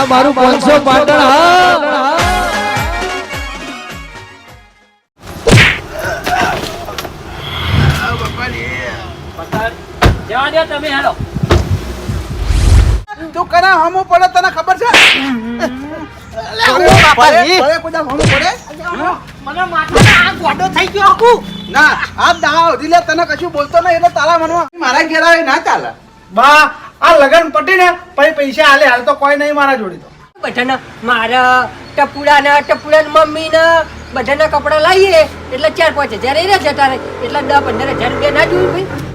આ મારું 500 પાટણ હા જવા દો તમે હેલો તું કના હમો પડે તને ખબર છે મને માથામાં આ ગોડો થઈ ગયો આખું ના આ દાવ દિલે તને કશું બોલતો નહીં એટલે તારા મનમાં મારા ઘેર આવે ના ચાલે બા આ લગન પટી ને પછી પૈસા હાલે હાલ તો કોઈ નહીં મારા જોડી તો બધાના મારા ટપુડા મમ્મી ને બધાના કપડા લાવીએ એટલે 4-5 હજાર એ જતા રહે એટલે 10-15 હજાર રૂપિયા ના જોયું ભાઈ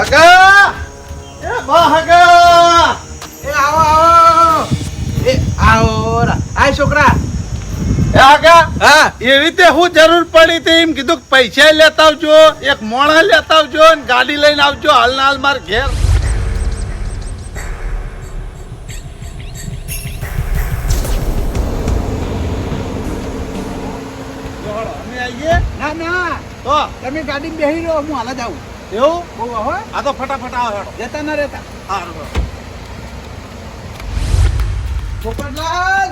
હગા એ બા હગા એ આવો એ આવો આ છોકરા હા એવી રીતે હું જરૂર પડી તે એમ કીધું કે પૈસા લેતા આવજો એક મોણા લેતા આવજો અને ગાડી લઈને આવજો હાલ ના હાલ માર ઘેર અમે આવીએ ના ના તો તમે ગાડી બેહી રહ્યો હું હાલ જ આવું એવું બહુ હો આ તો ફટાફટ આવો હેડો જતા ના રહેતા સારું પોપટલાલ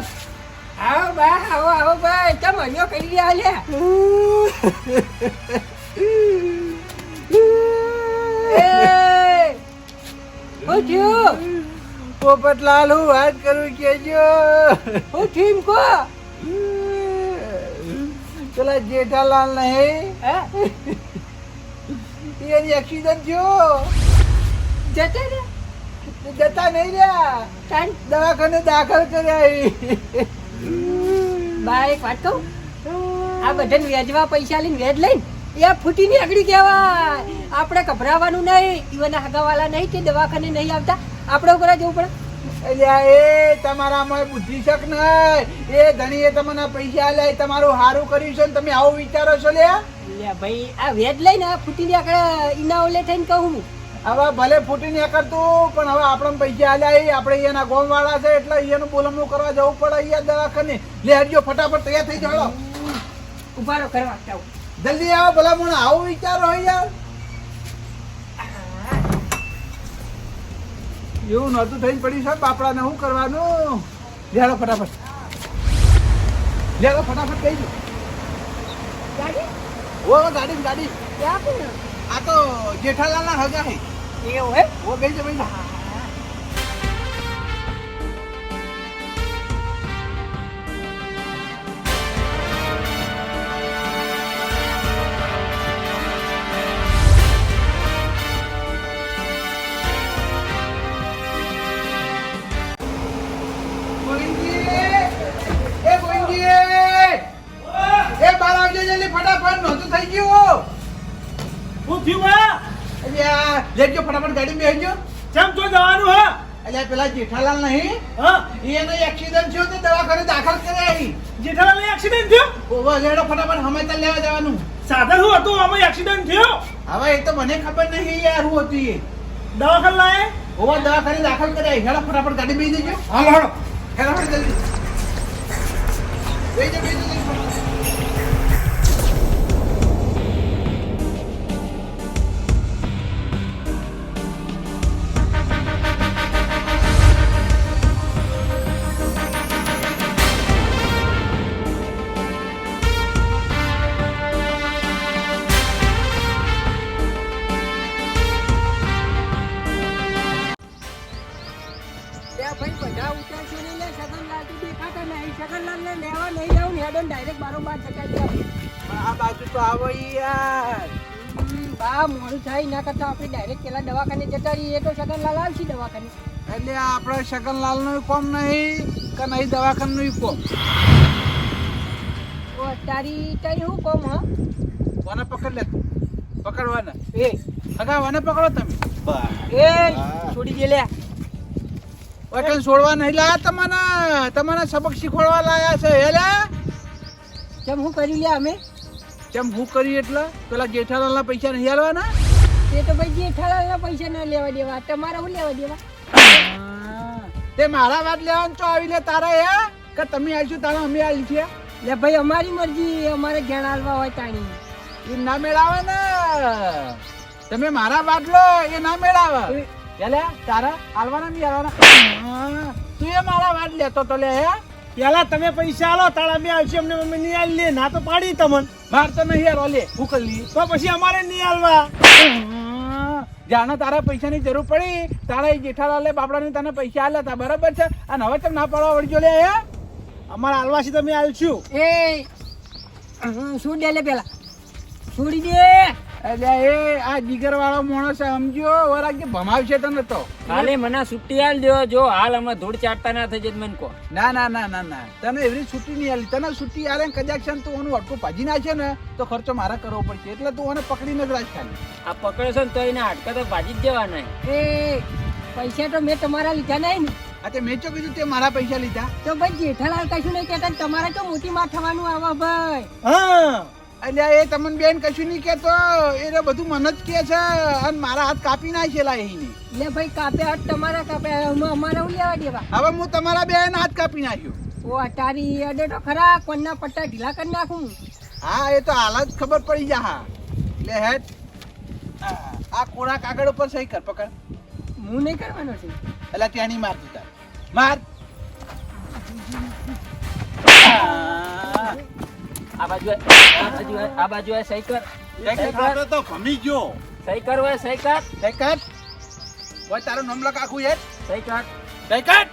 આવો બા આવો ભાઈ તમે અહીંયા કરી રહ્યા લે હું થયું પોપટલાલ હું વાત કરું કેજો હું થયું કો પેલા જેઠાલાલ નહીં હે એની એક્સિડન્ટ થયો જતા રે જતા નહીં રહ્યા ચાલ દવાખાને દાખલ કર્યા બા એક વાત કહું આ બધાને વ્યાજવા પૈસા લઈને વ્યાજ લઈને એ ફૂટી ની આગળ કહેવાય આપણે ગભરાવાનું નહીં ઈવન હગાવાલા નહીં કે દવાખાને નહીં આવતા આપણે ઉપર જવું પડે અલ્યા એ તમારામાં બુદ્ધિ શક નહીં એ ધણીએ તમને પૈસા લે તમારું સારું કર્યું છે ને તમે આવું વિચારો છો લ્યા લે ભાઈ આ વ્યાજ લઈને આ ફૂટી ની આગળ ઈના ઓલે થઈને કહું હું હવે ભલે ફૂટી નહીં કરતું પણ હવે આપણે પૈસા આલ્યા આપણે અહીંયાના ગોમ વાળા છે એટલે અહીંયાનું બોલમણું કરવા જવું પડે અહીંયા દવાખાને લે હટજો ફટાફટ તૈયાર થઈ જાઓ ઉભા રહો કરવા જાવ જલ્દી આવો ભલા મને આવું વિચારો હોય યાર એવું નહોતું થઈને પડ્યું સાહેબ બાપડાને શું કરવાનું લેડો ફટાફટ કહી દો ગાડી ઓ ગાડી ગાડી ક્યાં કોણ આ તો જેઠાલાલના હગા હે એવું હે ઓ ગઈ છે ભાઈ ફટાફટ નહોતું થઈ ગયું હું થયું બા અલ્યા લેજો ફટાફટ ગાડી બેસજો કેમ તો જવાનું હે અલ્યા પેલા જેઠાલાલ નહીં હા એને એક્સિડન્ટ થયો તો દવાખાને દાખલ કર્યા જેઠાલાલ એક્સિડન્ટ થયો ઓવા લેડો ફટાફટ હમેતા લેવા જવાનું સાધન શું હતું આમાં એક્સિડન્ટ થયો હવે એ તો મને ખબર નહીં યાર હું હતું એ દવાખાને લાયે ઓવા દવાખાને દાખલ કર્યા હેડો ફટાફટ ગાડી બેસી જજો હાલો હાલો હેડો જલ્દી બેસજો ભાઈ બધા ઉતારશો ને લે સગનલાલ તો દેખાતા નહીં સગનલાલ ને લેવા નહીં જાવ ને હેડો ડાયરેક્ટ બારોબાર ચકાઈ દે આ બાજુ તો આવો યાર બા મોડું થાય ના કરતા આપણે ડાયરેક્ટ પેલા દવાખાને જતા રહીએ તો સગનલાલ આવશે દવાખાને એટલે આપણે શકનલાલ નું કોમ નહીં કે નહીં દવાખાનું કોમ ઓ તારી શું કોમ હા કોને પકડ લે તું પકડવાના એ હગા વાને પકડો તમે એ છોડી દે લે વતન છોડવા નહીં લાયા તમને સબક શીખવાડવા લાયા છે હેલા કેમ હું કરી લે અમે કેમ હું કરી એટલે પેલા જેઠાલાલના પૈસા નહીં આલવાના તે તો ભાઈ જેઠાલાલના પૈસા ના લેવા દેવા તમારા શું લેવા દેવા તે મારા વાત લેવાનું તો આવી લે તારા હે કે તમે આવીશું તારા અમે આવી છે લે ભાઈ અમારી મરજી અમારે જ્ઞાન આલવા હોય તાણી એ ના મેળાવે ને તમે મારા વાત લો એ ના મેળાવે એટલે તારા હાલવાના નહીં હાલવાના તું એ મારા વાત લેતો તો લે હે પેલા તમે પૈસા આલો તાળા મેં આવશે અમને મમ્મી નહીં આલી લે ના તો પાડી તમન માર તો નહીં હાલો લે હું કરી લઈએ તો પછી અમારે નહીં આલવા જાણે તારા પૈસાની જરૂર પડી તારા એ જેઠાલાલે બાપડાને તને પૈસા આલ્યા હતા બરાબર છે અને હવે તમે ના પાડવા વળજો લે હે અમારે આલવા છે તમે આલશું એ છોડ દે લે પેલા છોડી દે એટલે એ આ જીગર વાળો માણસ સમજો વરાગ કે ભમાવશે તને તો ખાલી મને છુટ્ટી આલ દો જો હાલ અમે ધૂળ ચાટતા ના થઈ જત મને કહો ના ના ના ના ના તને એવી છૂટી નહીં આલી તને છૂટી આલે કદાચ છે ને તું ઓનું અટકું ભાજી નાખે ને તો ખર્ચો મારા કરવો પડશે એટલે તું ઓને પકડીને જ રાખ ખાલી આ પકડે છે ને તો એને હાડકા તો ભાજી જ જવાના એ પૈસા તો મેં તમારા લીધા નહીં ને આ તે મેં ચો કીધું તે મારા પૈસા લીધા તો ભાઈ જેઠાલાલ કશું નહીં કહેતા ને તમારે તો મોટી માં થવાનું આવા ભાઈ હા એટલે એ તમને બેન કશું નહીં કેતો એ બધું મને જ કે છે અને મારા હાથ કાપી નાખેલા એની લે ભાઈ કાપે હાથ તમારા કાપે અમારે હું લેવા દેવા હવે હું તમારા બેન હાથ કાપી નાખ્યો ઓ અટારી અડે તો ખરા કોણના પટ્ટા ઢીલા કરી નાખું હા એ તો હાલ જ ખબર પડી જા હા લે હેડ આ કોરા કાગળ ઉપર સહી કર પકડ હું નહીં કરવાનો છે એટલે ત્યાંની માર તું તાર માર આ બાજુ આ બાજુ સહી કર તો ભમી ગયો સહી કર હોય સહી કર સહી કર ઓય તારું નામ લખ આખું યાર સહી કર સહી કર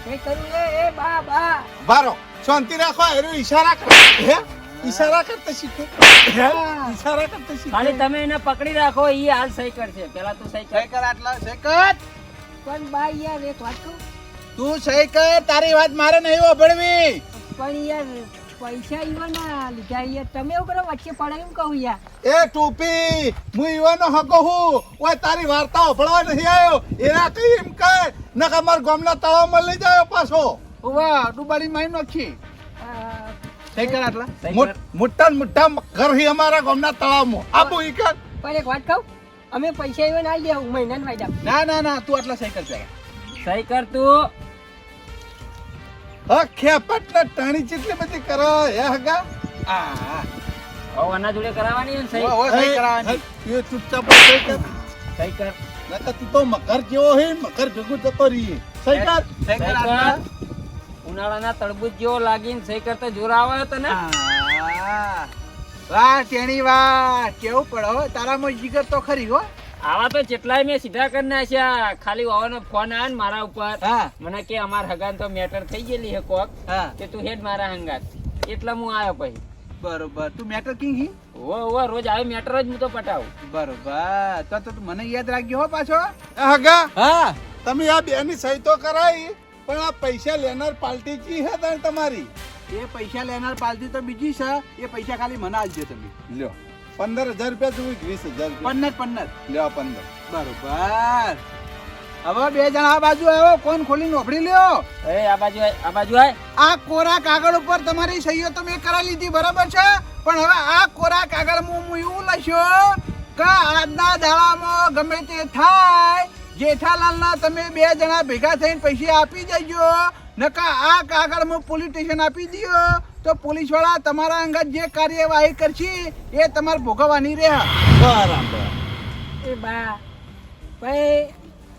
એ કરું એ બા બા બારો શાંતિ રાખો એનો ઈશારા કર હે ઈશારા કરતા શીખો હે ઈશારા કરતા શીખો ખાલી તમે એને પકડી રાખો એ હાલ સહી કરશે પેલા તું સહી કર સહી કર આટલા સહી કર પણ બા યાર એક વાત કહું તું સહી કર તારી વાત મારે નહીં વાપરવી પણ યાર પૈસા ઈવાના લીધા યાર તમે એવું કરો વચ્ચે પડે એમ કહું યાર એ ટોપી હું ઈવાનો હકો હું ઓય તારી વાર્તા ભળવા નહીં આવ્યો એના કઈ એમ કર નકા માર ગામના તળાવમાં લઈ જાયો પાછો ઓવા ડુબાડી માઈ નાખી સહી કર આટલા સહી કર. મોટા મોટા ઘર હી અમારા ગામના તળાવમાં આપો ઈ કર પણ એક વાત કહું અમે પૈસા ઈવાના આલી દેવું મહિનાના વાયદા ના ના ના તું આટલા સહી કર જરા સહી કર તું ખેપટ ને ટાણી જેટલી બધી કરો હે હગા આ હવે આના જોડે કરાવવાની ને સહી ઓ સહી કરાવવાની એ ચૂપચાપ સહી કર સહી કર નકર તું તો મકર જેવો હે મકર ભેગું જતો રહી સહી કર સહી કર સહી આટલા કર ઉનાળાના તરબૂચ જેવો લાગીને સહી કરતા જોર આવે તને વાહ તેણી વાહ કેવું પડે હો તારામાં જીગર તો ખરી હો આવા તો જેટલાય મેં સીધા કરી નાખ્યા ખાલી વાવાનો ફોન આવ્યો ને મારા ઉપર હા મને કે અમાર હગાન તો મેટર થઈ ગયેલી હે કોક હા કે તું હેડ મારા હંગાત એટલે હું આવ્યો પછી બરોબર તું મેટર કિંગ હી ઓ રોજ આવે મેટર જ હું તો પટાવું બરોબર તો તું મને યાદ રાખજો હો પાછો એ હગા હા તમે આ બેની સહી તો કરાઈ પણ આ પૈસા લેનાર પાર્ટી કી હે તાણ તમારી એ પૈસા લેનાર પાલતી તો બીજી છે એ પૈસા ખાલી મને આલજો તમે લ્યો 15,000 રૂપિયા જોઈ 20,000 રૂપિયા પન્નર લ્યો 15 બરોબર હવે બે જણા આ બાજુ આવ્યો કોણ ખોલી નોકરી લ્યો એ આ બાજુ આય આ કોરા કાગળ ઉપર તમારી સહીઓ તો મેં કરાવી લીધી બરાબર છે પણ હવે આ કોરા કાગળ હું એવું લખ્યો કે આજના દાડામાં ગમે તે થાય જેઠાલાલના તમે બે જણા ભેગા થઈને પૈસા આપી દેજો નકા આ કાગળમાં પોલીસ સ્ટેશન આપી દો તો પોલીસ વાળા તમારા અંગત જે કાર્યવાહી કરશે એ તમારે ભોગવવાની રહે બરાબર એ બા ભાઈ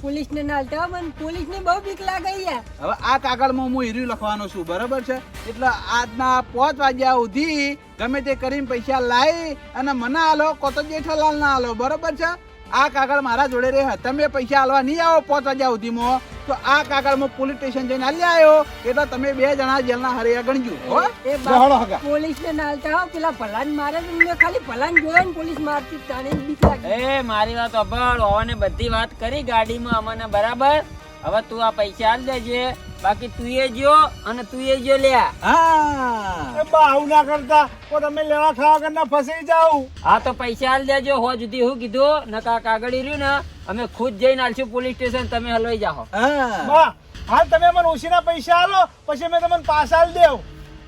પોલીસને ના હાલતા મને પોલીસને બહુ બીક લાગે યાર હવે આ કાગળમાં હું હીરું લખવાનો છું બરાબર છે એટલે આજના 5 વાગ્યા સુધી ગમે તે કરીને પૈસા લાવી અને મને આલો કોતો જેઠાલાલ ના આલો બરાબર છે આ કાગળ મારા જોડે રહે તમે પૈસા આલવા નહીં આવો 5 વાગ્યા સુધીમાં તો આ કાગળમાં પોલીસ સ્ટેશન જઈને આલી આવ્યો એટલે તમે બે જણા જેલના હરિયા ગણજો હો એ બહાડો હગા. પોલીસને ના હાલતા હો પેલા ભલાન મારે છે, મેં ખાલી ભલાન જોયો ને પોલીસ મારતી તાણે જ બીક લાગી એ મારી વાત અભળ ઓને બધી વાત કરી ગાડીમાં અમને બરાબર હવે તું આ પૈસા આલ દેજે બાકી તું એ જો અને તું એ જો લ્યા હા એ બા આવું ના કરતા તો તમે લેવા ખાવા કરના ફસાઈ જાવ હા તો પૈસા આલ દેજો હો જુદી હું કીધું નકા કાગળી રહ્યું ને અમે ખુદ જઈને આલશું પોલીસ સ્ટેશન તમે હલવાઈ જાઓ હા બા હાલ તમે મને ઓછીના પૈસા આલો પછી મેં તમને પાછા આલ દેવ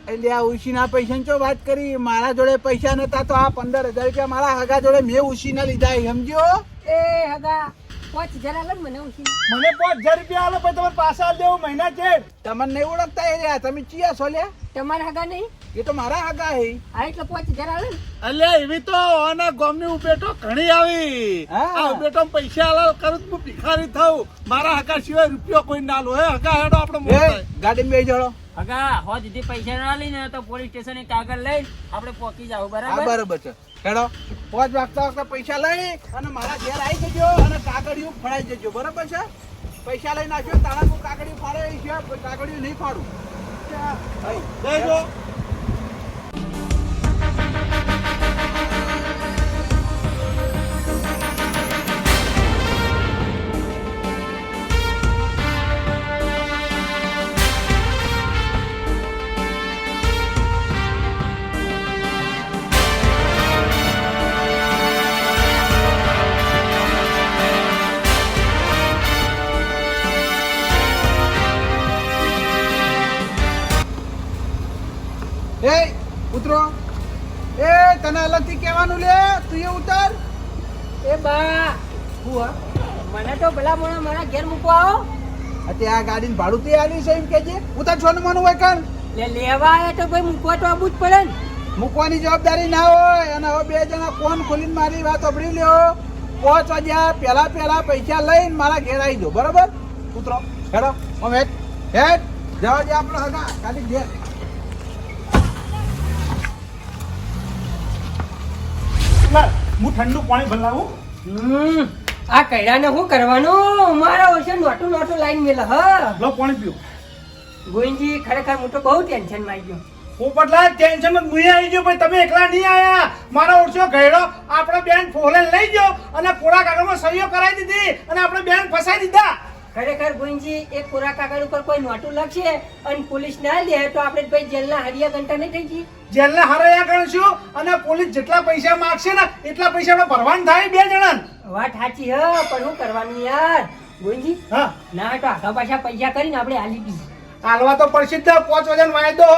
એટલે આ ઉશીના પૈસાની ચો વાત કરી મારા જોડે પૈસા નતા તો આ 15,000 રૂપિયા મારા હગા જોડે મેં ઉશીના લીધા સમજ્યો એ હગા 5,000 આલે ને મને ઓછી મને 5,000 રૂપિયા આલો પછી તમારે પાછા આલી દેવું મહિના ચેડ. તમને નહીં ઓળખતા એ રહ્યા, તમે ચિયા છો લ્યા? તમારા હગા નહીં એ તો મારા હગા હે. આ એટલે 5,000 આલે ને અલ્યા એવી તો આના ગામની ઉભેટો ઘણી આવી. હા. આ ઉભેટો પૈસા આલા કરું તો હું ભિખારી થાઉં. મારા હકા સિવાય રૂપિયો કોઈ ના લો. હે હકા હેડો આપણે એ મોટા. ગાડીમાં બેસી જાઓ. હગા હો દીધી પૈસા ના લઈને તો પોલીસ સ્ટેશન કાગળ લઈને આપણે પોકી જાવ હા બરાબર બરોબર છે. હેડો 5 વાગતા પૈસા લઈ અને મારા ઘેર આવી જજો અને કાગળિયું ફડાઈ જજો. બરોબર છે? પૈસા લઈને આવજો. તાળાનું કાગળિયું ફાડે છે, કાગળિયું નહીં ફાડું. જજો. એ ઉતરો. એ તને અલગથી કહેવાનું લે, તું એ ઉતર. એ બા હું હા મને તો ભલા મોણા મારા ઘેર મૂકવા આવો અત્યારે આ ગાડીને ભાડું તે આલ્યું છે એમ કેજે. ઉતર છોનું મોનું હોય કાન. લેવા આવ્યા તો ભાઈ મૂકવા તો આવવું જ પડે ને મૂકવાની જવાબદારી ના હોય. અને હવે 2 જણા કોણ ખોલીને મારી વાત સાંભળી લ્યો. 5 વાગ્યા પહેલા પૈસા લઈને મારા ઘેર આવી જાઓ. બરોબર? ઉતરો. હેડો આમ હેડ જવા દે આપણો હગા ગાડી ઘેર. લાલ, હું ઠંડુ પાણી ભલાવું. આ કૈડાને શું કરવાનું મારા ઓછે નોટું લાઈન મેલા હા લો પાણી પીઓ. ગોવિંદજી ખરેખર હું તો બહુ ટેન્શન માં આવી ગયો પોપટલાલ ટેન્શન માં મુઈ આવી ગયો ભાઈ. તમે એકલા નહીં આયા. મારા ઓળશો ગયડો આપણે બેન ફોલે લઈ ગયો અને કોરા કાગળમાં સહીઓ કરાવી દીધી અને આપણે બેન ફસાઈ દીધા. ખરેખર ગોવિંદજી એક કોરા કાગળ ઉપર કોઈ નોટું લખશે અને પોલીસ ના લે તો આપણે ભાઈ જેલના હરિયા ઘંટા નહીં થઈ જઈએ જેલને હરાયા ગણશું અને પોલીસ જેટલા પૈસા માંગશે ને એટલા પૈસા આપણે ભરવાનું થાય 2 જણા. વાત સાચી હ પણ શું કરવાનું યાર ગોવિંદજી હા, ના તો આગા પાછા પૈસા કરીને આપણે હાલી દીધી હાલવા તો પડશે જ. 5 વાગ્યાનો વાયદો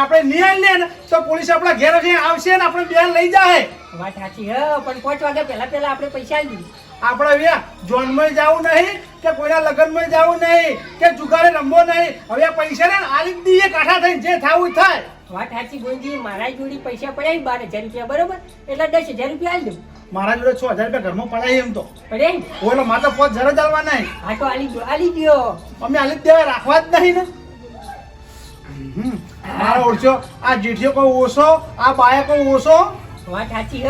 આપણે નહીં આવીએ ને તો પોલીસ આપણા ઘેર આવશે ને આપણે બેન લઈ જાય. વાત સાચી હ પણ 5 વાગ્યા પહેલા આપણે પૈસા આલી દીધી આપણે હવે જોનમાં જવું નહીં કે કોઈના લગ્નમાં જવું નહીં કે જુગારે રમવો નહીં. હવે આ પૈસા ને આલી જ દઈએ કાઠા થઈને જે થાવું થાય. વાત સાચી ગોવિંદજી મારા જોડી પૈસા પડ્યા 12,000 રૂપિયા બરોબર એટલે 10,000 રૂપિયા આલી દઉં મારા જોડે 6,000 રૂપિયા ઘરમાં પડાય એમ તો પડ્યા ને? ઓલો માત્ર 5,000 જ આલવા નહીં. હા તો આલી દ્યો અમે આલી જ દેવા રાખવા જ નહીં ને. મારો ઓળખ્યો આ જેઠિયો કોઈ ઓછો આ બાયા કોઈ ઓછો. વાત સાચી હ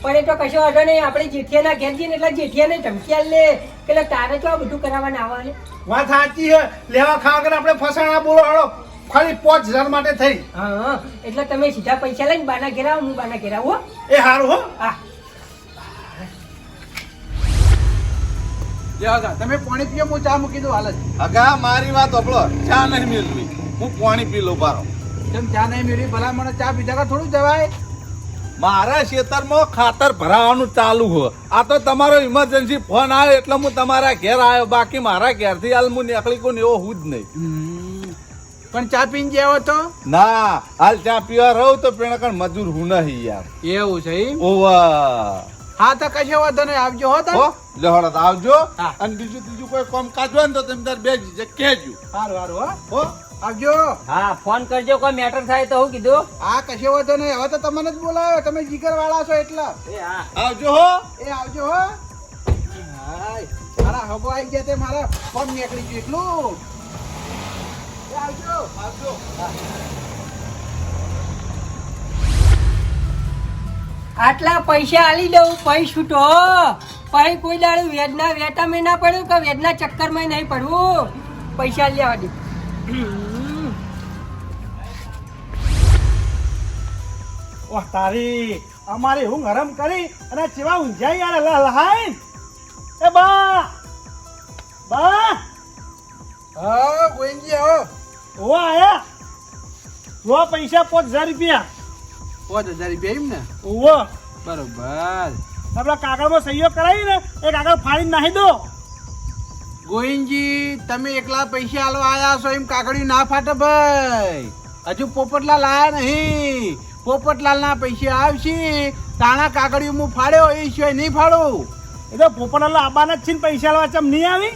પણ એ તો કશો વાંધો નહીં આપણે જેઠિયાના ઘેર જઈએ ને એટલે જેઠિયાને ધમકી આલ લે કે તારે તો આ બધું કરાવવાના આવે વાત સાચી છે. લેવા ખાવા કરે આપણે ફસાણા બોલો હાલો ખાલી 5,000 માટે થઈ. હા એટલે તમે સીધા પૈસા લઈને બાના ઘેર આવો હું બાના ઘેર આવું હો. એ હારું હો. હા લે હગા તમે પાણી પીઓ, હું ચા મૂકી દઉં હાલ જ. હગા મારી વાત સાંભળો. ચા નહીં મેળવી. હું પાણી પી લઉં બારો. કેમ ચા નહીં મેળવી? ભલા મને ચા પીધા કા થોડું જવાય? મારા ખેતરમાં ખાતર ભરાવાનું ચાલુ હોય. આ તો તમારો ઇમરજન્સી ફોન આવ્યો એટલે હું તમારા ઘેર આવ્યો. બાકી મારા ઘેરથી હાલ હું નીકળી કોઈ એવો હું જ નહીં. પણ ચા પીને જેવો તો ના હાલ ચા પીવા રહું તો પેણ મજૂર હું નહીં યાર. એવું છે એમ? ઓવા હા તો કશો વાંધો નહીં, આવજો હો તમે. હો લેવડત આવજો. હા. અને બીજું ત્રીજું કોઈ કામ કાજ હોય ને તો તમે તાર બે કહેજો. સારું સારું હો આવજો. હા ફોન કરજો કોઈ મેટર થાય તો હું કીધું હા કશો વાંધો નહીં, હવે તો તમને જ બોલાવ્યો, તમે જીગર વાળા છો એટલા. એ હા આવજો હો. એ આવજો હો. હાય મારા હગો આવી ગયા તે મારા ફોન નીકળી ગયું એટલું. એ આવજો આવજો. આટલા પૈસા આલી દઉં પૈ છૂટો પૈ કોઈ દાડું વેદના વેટામાં ના પડ્યું કે વેદના ચક્કરમાં નહીં પડવું પૈસા લેવા દે ઓહ તારી અમારી ઊંઘ હરમ કરી અને ચેવા ઊંઝાઈ યાર લહાઈ. એ બા હા ગોવિંદજી આવો. ઓ આયા વો પૈસા 5,000 રૂપિયા. 5,000 રૂપિયા એમ ને? ઓવો બરોબર. આપડા કાગળમાં સહીઓ કરાવી ને એ કાગળ ફાડીને નાખી દો. ગોવિંદજી તમે એકલા પૈસા આલવા આયા છો એમ કાગળિયું ના ફાટે ભાઈ. હજુ પોપટલાલ આયા નહીં. પોપટલાલ ના પૈસા આવશે તાણા કાગળિયું હું ફાડ્યો એ સિવાય નહીં ફાડું. એ તો પોપટલાલ આબાના જ છે ને પૈસા લેવા ચમ નહીં આવી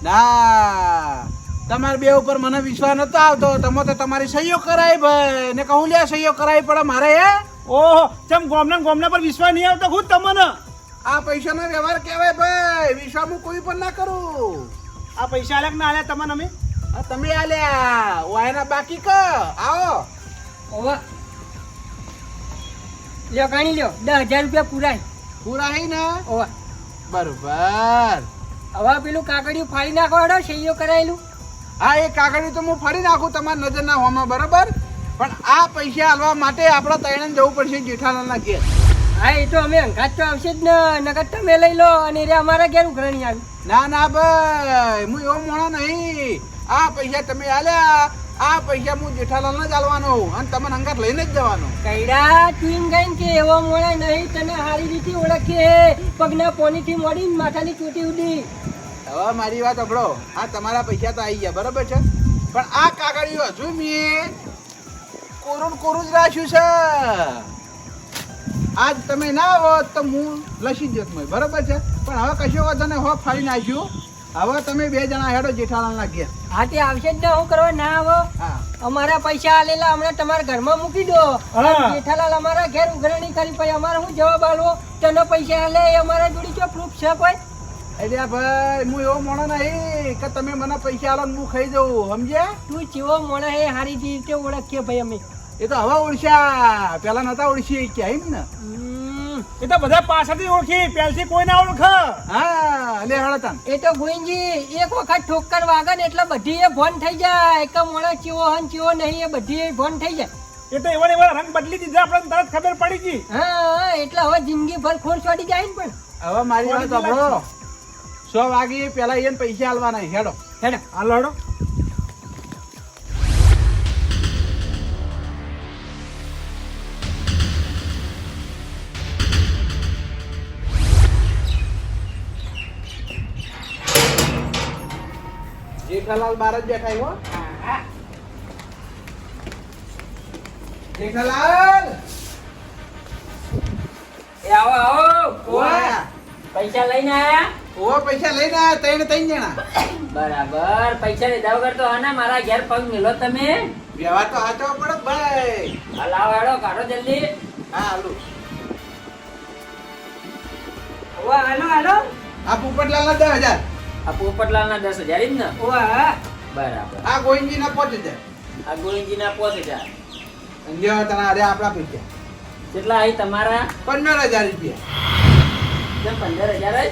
ના તમારે બે ઉપર મને વિશ્વાસ નતો આવતો. તમે તો તમારી સહીઓ કરાવી ભાઈ ને કહું લ્યા સહીઓ કરાવી પડે મારે હે. ઓહો ચમ ગોમના પર વિશ્વાસ નહીં આવતો ખુદ તમને આ પૈસાનો વ્યવહાર કહેવાય ભાઈ. વિશ્વાસ હું કોઈ પણ ના કરું. આ પૈસા આલ્યા કે ના આલ્યા તમને અમે આ તમે આલ્યા વાયના બાકી ક આવો. ઓવા લ્યો ગણી લ્યો 10,000 રૂપિયા પૂરાય. પૂરા હઈ ને ઓવા બરોબર. હવે પેલું કાગળિયું ફાડી નાખો હેડો સહીઓ કરાયેલું. હા એ કાગળિયું તો હું ફરી નાખું તમારી નજર ના હોમાં બરોબર. પણ આ પૈસા આલવા માટે આપણે તૈયાર જવું પડશે જેઠાલાલના ઘેર. હા એ તો અમે અંગાત તો આવશે જ ને નકર તમે લઈ લો અને રે અમારા ઘેર ઉઘરાણી આવી. ના ના ભાઈ હું એવો મોણો નહીં. આ પૈસા તમે આલ્યા આ પૈસા હું જેઠાલાલને જ આલવાનો અને તમને અંગાત લઈને જ જવાનો. કઈડા તું ગઈ કે એવો મોળે નહીં તને સારી રીતે ઓળખીએ પગના પોનીથી મોડી માથાની ચૂંટી ઉડી. હવે મારી વાત સાંભળો. આ તમારા પૈસા તો આવી ગયા બરોબર છે પણ આ કાગળિયું હજુ મેં કોરું જ રાખ્યું છે. આજ તમે ના આવો તો હું લસી જ જત બરોબર છે પણ હવે કશો વાંધો નહીં હો ફાડી નાખ્યું. હવે તમે બે જણા હેડો જેઠાલાલના ઘેર. હા તે આવશે જ ને હું કરવા ના આવો. હા અમારા પૈસા આલેલા હમણાં તમારા ઘરમાં મૂકી દો. હા. જેઠાલાલ અમારા ઘેર ઉઘરાણી કરી પછી અમારે શું જવાબ આલવો તને પૈસા આલે એ અમારા જોડી જો પ્રૂફ છે કોઈ. એટલે ભાઈ હું એવો મોણો નહીં કે તમે મને પૈસા આલો ને હું ખાઈ જવું સમજ્યા. તું ચેવો મોણા હે સારી રીતે ઓળખીએ ભાઈ અમે. એ તો હવે ઓળખ્યા પેલા નતા ઓળખી કે એમ ને. એ તો બધા પાછળથી ઓળખી પહેલથી કોઈ ના ઓળખ હા લે હેડો તાન. એ તો ગોવિંદજી એક વખત ઠોકર વાગે ને એટલે બધી એ ભોન થઈ જાય કે મોણા ચેવો હન ચેવો નહીં એ બધી એ ભોન થઈ જાય. એ તો એવા રંગ બદલી દીધા આપણને તરત ખબર પડી ગઈ હા એટલે હવે જિંદગી ભર ખોર છોડી જાય ને પણ. હવે મારી વાત સાંભળો. 100 વાગે પેલા એને પૈસા આલવાના હેડો. હેડો હાલો હેડો જેઠાલાલ બાર જ બેઠા હો. જેઠાલાલ એ આવો આવો ઓય પૈસા લઈને આયા. ઓ પૈસા લઈને આયા ત્રણ જણા. બરાબર પૈસા લીધા વગર તો હા મારા ઘેર પગ મેલો તમે. વ્યવહાર તો હાચવો પડે ભાઈ. હા લાવો હેડો કાઢો જલ્દી. હા હાલો. ઓવા હાલો હાલો. આ પોપટલાલના 10,000. આ પોપટલાલના 10,000 જ ને. ઓવા બરાબર આ ગોવિંદજીના 5,000. આ ગોવિંદજીના 5,000. અને જો તને અરે આપણા પૈસા કેટલા આવી તમારા? 15,000 રૂપિયા. કેમ 15,000 જ?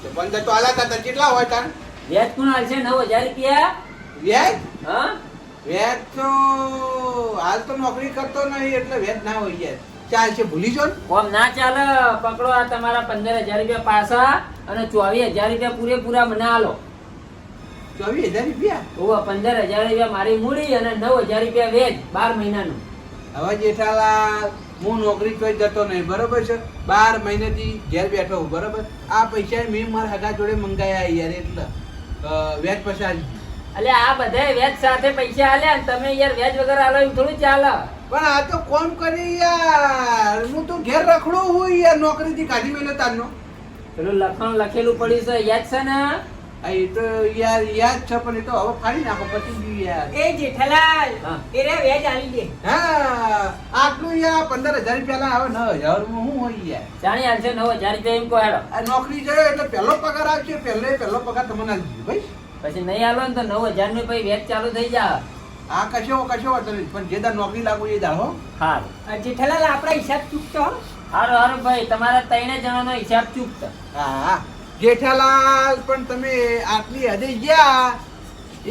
તો 15 તો આલા હતા કેટલા હોય તાર? વ્યાજ કોણ હાલશે? 9,000 રૂપિયા. વ્યાજ? હા વ્યાજ તો હાલ તો નોકરી કરતો નહીં એટલે વ્યાજ ના હોય યાર. ચાલશે ભૂલી જો ને. કોમ ના ચાલે. પકડો આ તમારા 15,000 રૂપિયા પાછા અને 24,000 રૂપિયા પૂરેપૂરા મને આલો. 24,000 રૂપિયા. ઓવા 15,000 રૂપિયા મારી મૂડી અને 9,000 રૂપિયા વેજ 12 મહિનાનું. હવે જેઠાલાલ હું નોકરી કોઈ જતો નહીં બરોબર છે. 12 મહિનાથી ઘેર બેઠો હું બરોબર. આ પૈસા મેં મારા હગા જોડે મંગાયા યાર એટલે વ્યાજ પછી આવી ગયું. એટલે આ બધા વેજ સાથે પૈસા આલ્યા અને તમે યાર વેજ વગર આલો એમ થોડું ચાલે. પણ આ તો કોમ કરી યાર. હું તો ઘેર રખડું હું યાર નોકરીથી કાઢી મેલો તારનો. પેલું લખણ લખેલું પડ્યું છે યાદ છે ને? આ એ તો યાર યાદ છે પણ એ તો હવે ફાડી નાખો પછી ગયું યાર. એ જેઠાલાલ હા. એ રે વેજ આલી દે. હા આટલું યાર 15,000 રૂપિયા હવે 9,000 માં શું હોય યાર. જાણી હાલશે 9,000 રૂપિયા એમ કહો હેડો. આ નોકરી જાય એટલે પહેલો પગાર આવશે. પહેલો પગાર તમને આવી ગયો ભાઈ. પછી નહીં આલો ને તો 9,000 નું પછી વેચ ચાલુ થઈ જાય. આ કશો વાંધો નહીં પણ જે દાર નોકરી લાગુ એ દાર હો. હારું આ જેઠાલાલ આપણા હિસાબ ચૂકતો હો. હારું હારું ભાઈ તમારા 3 જણાનો હિસાબ ચૂકતો. હા જેઠાલાલ પણ તમે આટલી હદે ગયા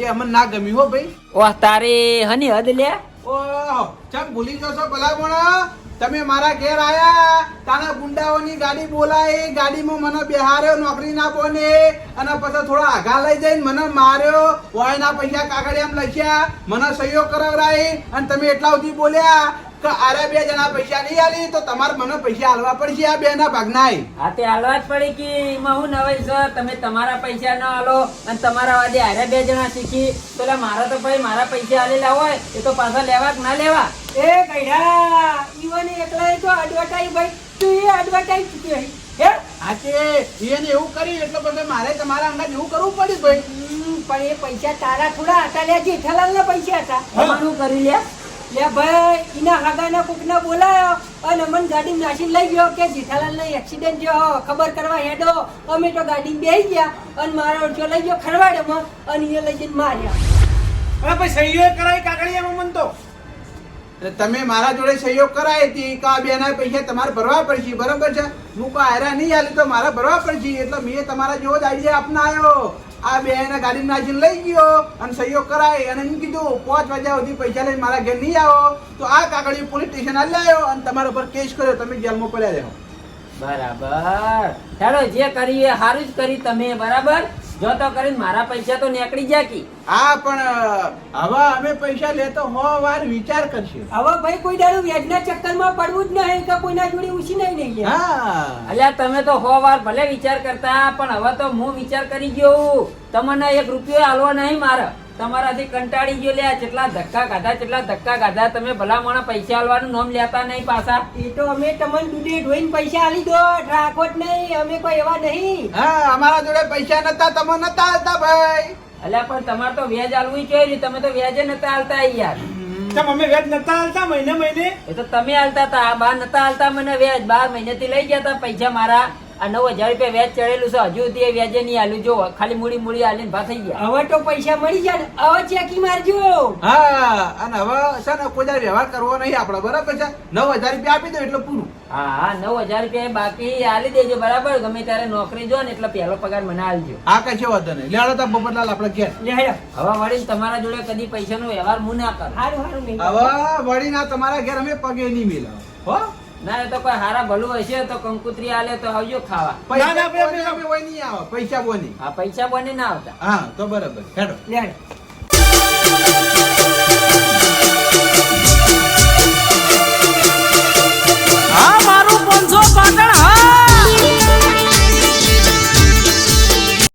એ અમને ના ગમ્યું હો ભાઈ. ઓહ તારી હની હદ લે. ઓહો ચમ ભૂલી જશો ભલામણા. તમે મારા ઘેર આયા તાના ગુંડાઓની ગાડી બોલાવી ગાડીમાં મને બેહાર્યો નોકરી ના બોને અને પછી થોડા આઘા લઈ જઈને મને માર્યો. વાયના પૈસા કાગળ એમ લખ્યા મને સહીઓ કરાવરાઈ અને તમે એટલા સુધી બોલ્યા કે આરે 2 જણા પૈસા નહીં આલી તો તમારે મને પૈસા આલવા પડશે. આ 2 ના ભાગના હા તે હાલવા જ પડી કે એમાં હું નવાઈ છે. તમે તમારા પૈસા ન આલો અને તમારા વાદે હારે 2 જણા શીખી તો એટલે મારા તો ભાઈ મારા પૈસા આલેલા હોય એ તો પાછા લેવા કે ના લેવા? એ ગઈડા ઈવન એકલા તો એડવર્ટાઈઝ ભાઈ તું એ એડવર્ટાઈઝ ચૂક્યો હે આજે એને એવું કર્યું એટલે પછી મારે તમારા અંગાત એવું કરવું પડ્યું ભાઈ. પણ એ પૈસા તારા થોડા હતા લે, જેઠાલાલના પૈસા હતા. તમારું કરી લે લે ભાઈ, એના હાગાના કોકને બોલાયો અને અમને ગાડી નાસીને લઈ ગયો કે જેઠાલાલનો એક્સિડન્ટ જો ખબર કરવા હેડો. અમે તો ગાડી બેસી ગયા અને મારો ઓળખ્યો લઈ ગયો ખરવાડેમાં અને એ લઈ જઈને માર્યા. અરે ભાઈ સહીઓ કરાવી કાગળિયામાં મન તો એટલે તમે મારા જોડે સહયોગ કરાવી હતી કે આ બેના પૈસા તમારે ભરવા પડશે, બરાબર છે? હું કોઈ આયરા નહીં આલી તો મારે ભરવા પડશે, એટલે મેં તમારા જેવો જ આઈડિયા અપનાવ્યો. આ બેને ગાડી નાખીને લઈ ગયો અને સહયોગ કરાય અને એમ કીધું 5 વાગ્યા સુધી પૈસા લઈને મારા ઘેર નહીં આવો તો આ કાગળિયું પોલીસ સ્ટેશન આલી આવ્યો અને તમારા ઉપર કેસ કર્યો, તમે જેલમાં પડ્યા રહો. બરાબર. ચાલો જે કરી એ સારું જ કરી તમે, બરાબર. જો તો કરીને મારા પૈસા તો નીકળી ગયા કી. હા, પણ હવે અમે પૈસા લેતો હો વાર વિચાર કરશે. હવે ભાઈ કોઈ દાડો વ્યાજના ચક્કરમાં પડવું જ નહીં કે કોઈના જોડે ઉછી નહીં લે. હા, અલ્યા તમે તો 100 વાર ભલે વિચાર કરતા, પણ હવે તો હું વિચાર કરી ગયો. તમને 1 રૂપિયો આલવો નહીં મારે. તમારાથી કંટાળી ગયો. લ્યા કેટલા ધક્કા ખાધા તમે. ભલામણ પૈસા આલવાનું નામ લેતા નહીં પાછા. એ તો અમે તમને દૂધે ઢોઈને પૈસા આલી દો, રાખો જ નહીં. અમે કોઈ એવા નહીં. હા, અમારા જોડે પૈસા નતા, તમે નતા આલતા ભાઈ. અલ્યા પણ તમારે તો વ્યાજ આલવું જોઈએ. તમે તો વ્યાજે નતા આલતા યાર. ચમ અમે વ્યાજ નતા હાલતા મહિને એ તો તમે આલતા હતા. બા નતા આલતા મને વ્યાજ. 12 મહિનેથી લઈ ગયા હતા પૈસા મારા. આ 9000 રૂપિયા વ્યાજ ચડેલું છે. હજુ સુધી એ વ્યાજે નહીં આલ્યું. જો ખાલી મૂડી આલીને ભા થઈ ગયા. હવે તો પૈસા મળી જાય ને, હવે ચેકી મારજો. હા, અને હવે છે ને કોઈ દાડો વ્યવહાર કરવો નહીં આપણે, બરાબર છે? 9000 રૂપિયા આપી દો એટલે પૂરું. હા 9000 રૂપિયા બાકી આલી દેજો, બરાબર. ગમે ત્યારે નોકરી જો ને એટલે પહેલો પગાર મને આલજો. હા, કશો વાંધો નહીં. લેડો તો પોપટલાલ આપણે ઘેર. લે હેડો. હવે વળી તમારા જોડે કદી પૈસાનો વ્યવહાર હું ના કરું. હારું નહીં. હવે વળીને આ તમારા ઘેર અમે પગે નહીં મિલાવ હો. ના એ તો કોઈ હારા ભલું હશે તો કંકુતરી આલે તો આવજો ખાવા. પૈસા ના, ના, બોની અમે હોય નહીં આવે, પૈસા બોની. આ પૈસા બને ના આવતા. હા, તો બરાબર. હેડો. લે હેડો. હા